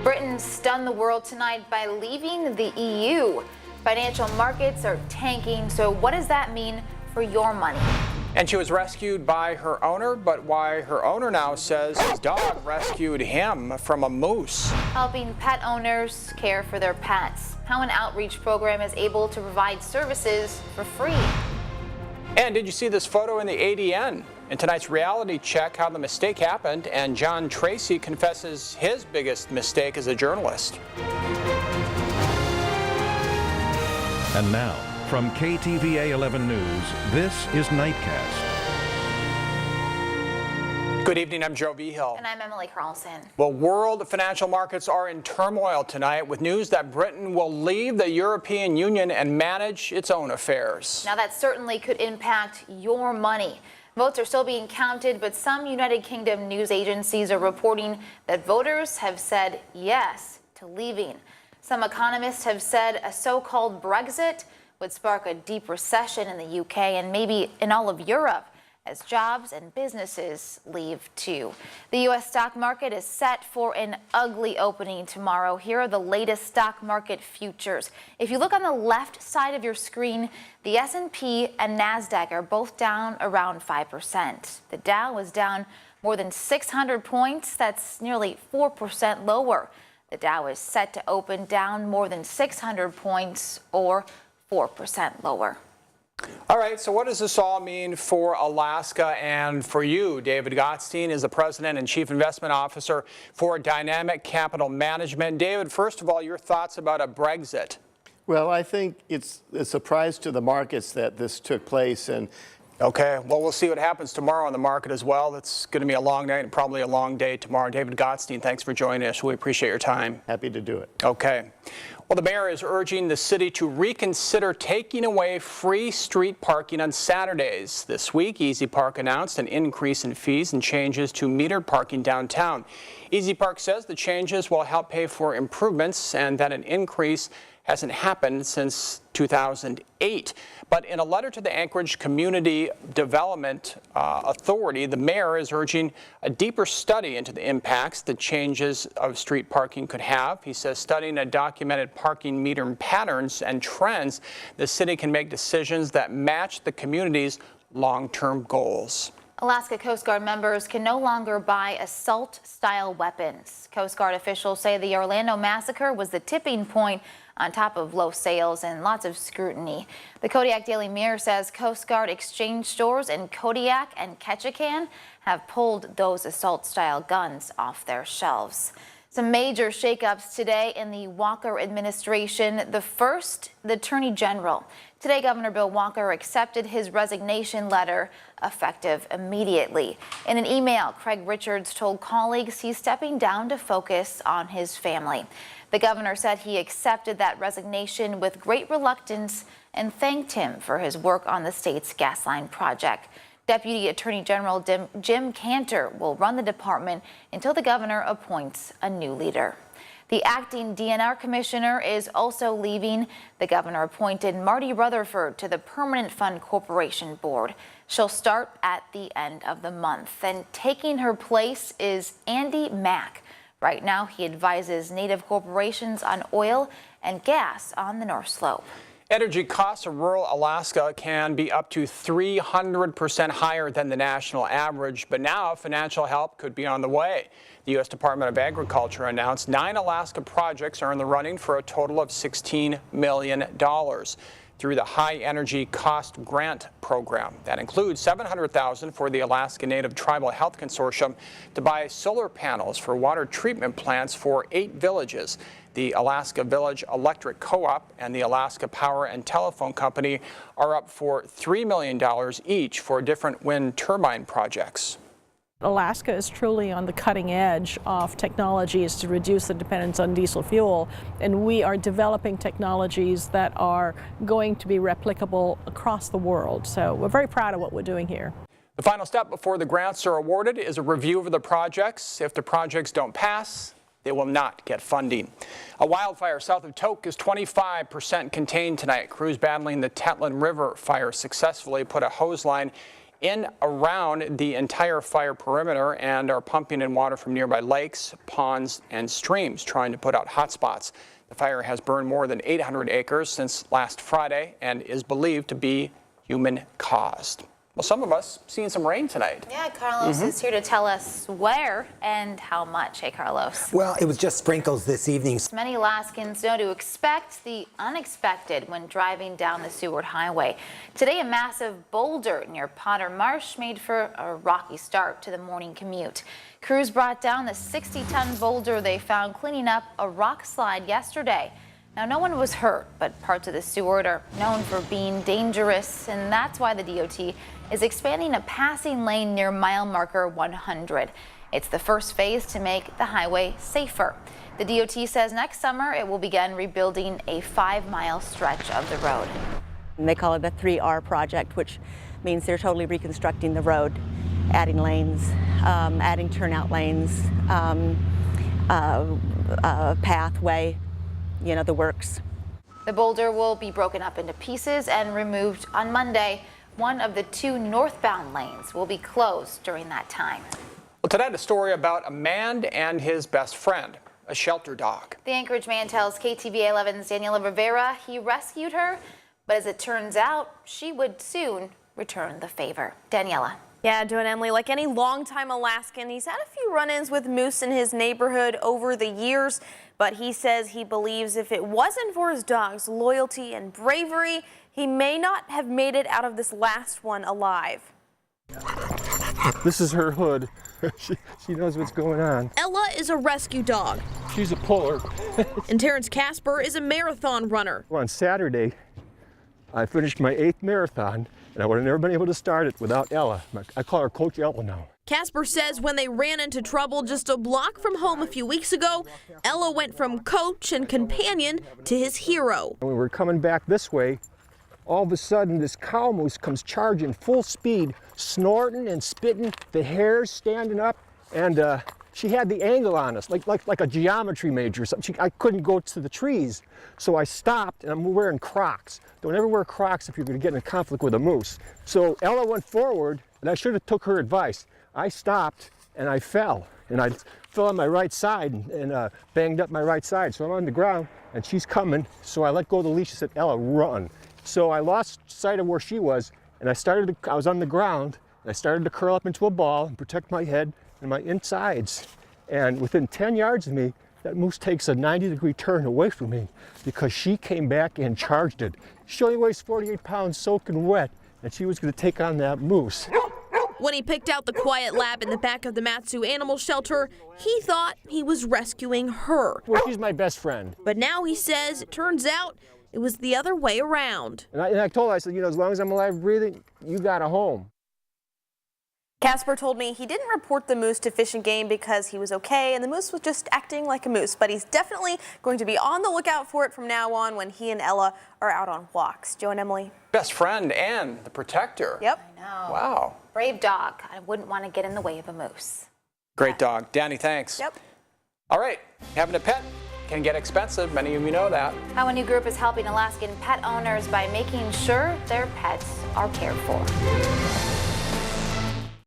Britain stunned the world tonight by leaving the EU. Financial markets are tanking, so what does that mean for your money? And she was rescued by her owner, but why her owner now says his dog rescued him from a moose. Helping pet owners care for their pets. How an outreach program is able to provide services for free. And did you see this photo in the ADN? In tonight's reality check, how the mistake happened, and John Tracy confesses his biggest mistake as a journalist. And now, from KTVA 11 News, this is Nightcast. Good evening, I'm Joe Vigil. And I'm Emily Carlson. Well, world financial markets are in turmoil tonight with news that Britain will leave the European Union and manage its own affairs. Now that certainly could impact your money. Votes are still being counted, but some United Kingdom news agencies are reporting that voters have said yes to leaving. Some economists have said a so-called Brexit would spark a deep recession in the UK and maybe in all of Europe as jobs and businesses leave too. The U.S. stock market is set for an ugly opening tomorrow. Here are the latest stock market futures. If you look on the left side of your screen, the S&P and NASDAQ are both down around 5%. The Dow was down more than 600 points. That's nearly 4% lower. The Dow is set to open down more than 600 points or 4% lower. All right, so what does this all mean for Alaska and for you? David Gottstein is the President and Chief Investment Officer for Dynamic Capital Management. David, first of all, your thoughts about a Brexit? Well, I think it's a surprise to the markets that this took place. And okay, well, we'll see what happens tomorrow on the market as well. It's going to be a long night and probably a long day tomorrow. David Gottstein, thanks for joining us. We appreciate your time. Happy to do it. Okay. Well, the mayor is urging the city to reconsider taking away free street parking on Saturdays. This week, Easy Park announced an increase in fees and changes to metered parking downtown. Easy Park says the changes will help pay for improvements and that an increase hasn't happened since 2008. But in a letter to the Anchorage Community Development Authority, the mayor is urging a deeper study into the impacts the changes of street parking could have. He says studying a documented parking meter patterns and trends, the city can make decisions that match the community's long-term goals. Alaska Coast Guard members can no longer buy assault-style weapons. Coast Guard officials say the Orlando massacre was the tipping point on top of low sales and lots of scrutiny. The Kodiak Daily Mirror says Coast Guard exchange stores in Kodiak and Ketchikan have pulled those assault-style guns off their shelves. Some major shakeups today in the Walker administration. The first, the Attorney General. Today, Governor Bill Walker accepted his resignation letter, effective immediately. In an email, Craig Richards told colleagues he's stepping down to focus on his family. The governor said he accepted that resignation with great reluctance and thanked him for his work on the state's gas line project. Deputy Attorney General Jim Cantor will run the department until the governor appoints a new leader. The acting DNR commissioner is also leaving. The governor appointed Marty Rutherford to the Permanent Fund Corporation board. She'll start at the end of the month. And taking her place is Andy Mack. Right now, he advises native corporations on oil and gas on the North Slope. Energy costs of rural Alaska can be up to 300% higher than the national average, but now financial help could be on the way. The U.S. Department of Agriculture announced 9 Alaska projects are in the running for a total of $16 million through the High Energy Cost Grant Program. That includes $700,000 for the Alaska Native Tribal Health Consortium to buy solar panels for water treatment plants for 8 villages. The Alaska Village Electric Co-op and the Alaska Power and Telephone Company are up for $3 million each for different wind turbine projects. Alaska is truly on the cutting edge of technologies to reduce the dependence on diesel fuel, and we are developing technologies that are going to be replicable across the world. So we're very proud of what we're doing here. The final step before the grants are awarded is a review of the projects. If the projects don't pass, they will not get funding. A wildfire south of Tok is 25% contained tonight. Crews battling the Tetlin River fire successfully put a hose line in around the entire fire perimeter and are pumping in water from nearby lakes, ponds, and streams, trying to put out hot spots. The fire has burned more than 800 acres since last Friday and is believed to be human-caused. Well, some of us seeing some rain tonight. Yeah, Carlos is here to tell us where and how much. Hey, Carlos. Well, it was just sprinkles this evening. Many Alaskans know to expect the unexpected when driving down the Seward Highway. Today, a massive boulder near Potter Marsh made for a rocky start to the morning commute. Crews brought down the 60-ton boulder they found cleaning up a rock slide yesterday. Now, no one was hurt, but parts of the Seward are known for being dangerous, and that's why the DOT is expanding a passing lane near mile marker 100. It's the first phase to make the highway safer. The DOT says next summer it will begin rebuilding a 5-mile stretch of the road. And they call it a 3R project, which means they're totally reconstructing the road, adding lanes, adding turnout lanes, pathway, you know, the works. The boulder will be broken up into pieces and removed on Monday. One of the 2 northbound lanes will be closed during that time. Well, tonight a story about a man and his best friend, a shelter dog. The Anchorage man tells KTVA 11's Daniela Rivera he rescued her, but as it turns out, she would soon return the favor. Daniela. Yeah, Joe and Emily, like any longtime Alaskan, he's had a few run-ins with moose in his neighborhood over the years, but he says he believes if it wasn't for his dog's loyalty and bravery, he may not have made it out of this last one alive. This is her hood. She knows what's going on. Ella is a rescue dog, She's a puller. and Terrence Casper is a marathon runner. On Saturday, I finished my 8th marathon, and I would have never been able to start it without Ella. I call her Coach Ella now. Casper says when they ran into trouble just a block from home a few weeks ago, Ella went from coach and companion to his hero. When we were coming back this way, all of a sudden this cow moose comes charging full speed, snorting and spitting, the hairs standing up, and she had the angle on us, like a geometry major or something. I couldn't go to the trees, so I stopped, and I'm wearing Crocs. Don't ever wear Crocs if you're going to get in a conflict with a moose. So Ella went forward, and I should have took her advice. I stopped, and I fell, and I fell on my right side and banged up my right side. So I'm on the ground, and she's coming, so I let go of the leash and said, Ella, run. So I lost sight of where she was, and I was on the ground, and I started to curl up into a ball and protect my head and my insides. And within 10 yards of me, that moose takes a 90-degree turn away from me because she came back and charged it. She only weighs 48 pounds soaking wet, and she was going to take on that moose. When he picked out the quiet lab in the back of the Matsu Animal Shelter, he thought he was rescuing her. Well, she's my best friend. But now he says it turns out it was the other way around. And I told her, I said, you know, as long as I'm alive breathing, you got a home. Casper told me he didn't report the moose to Fish and Game because he was okay and the moose was just acting like a moose, but he's definitely going to be on the lookout for it from now on when he and Ella are out on walks. Joe and Emily. Best friend and the protector. Yep. I know. Wow. Brave dog. I wouldn't want to get in the way of a moose. Great dog. Danny, thanks. Yep. All right. Having a pet can get expensive. Many of you know that. How a new group is helping Alaskan pet owners by making sure their pets are cared for.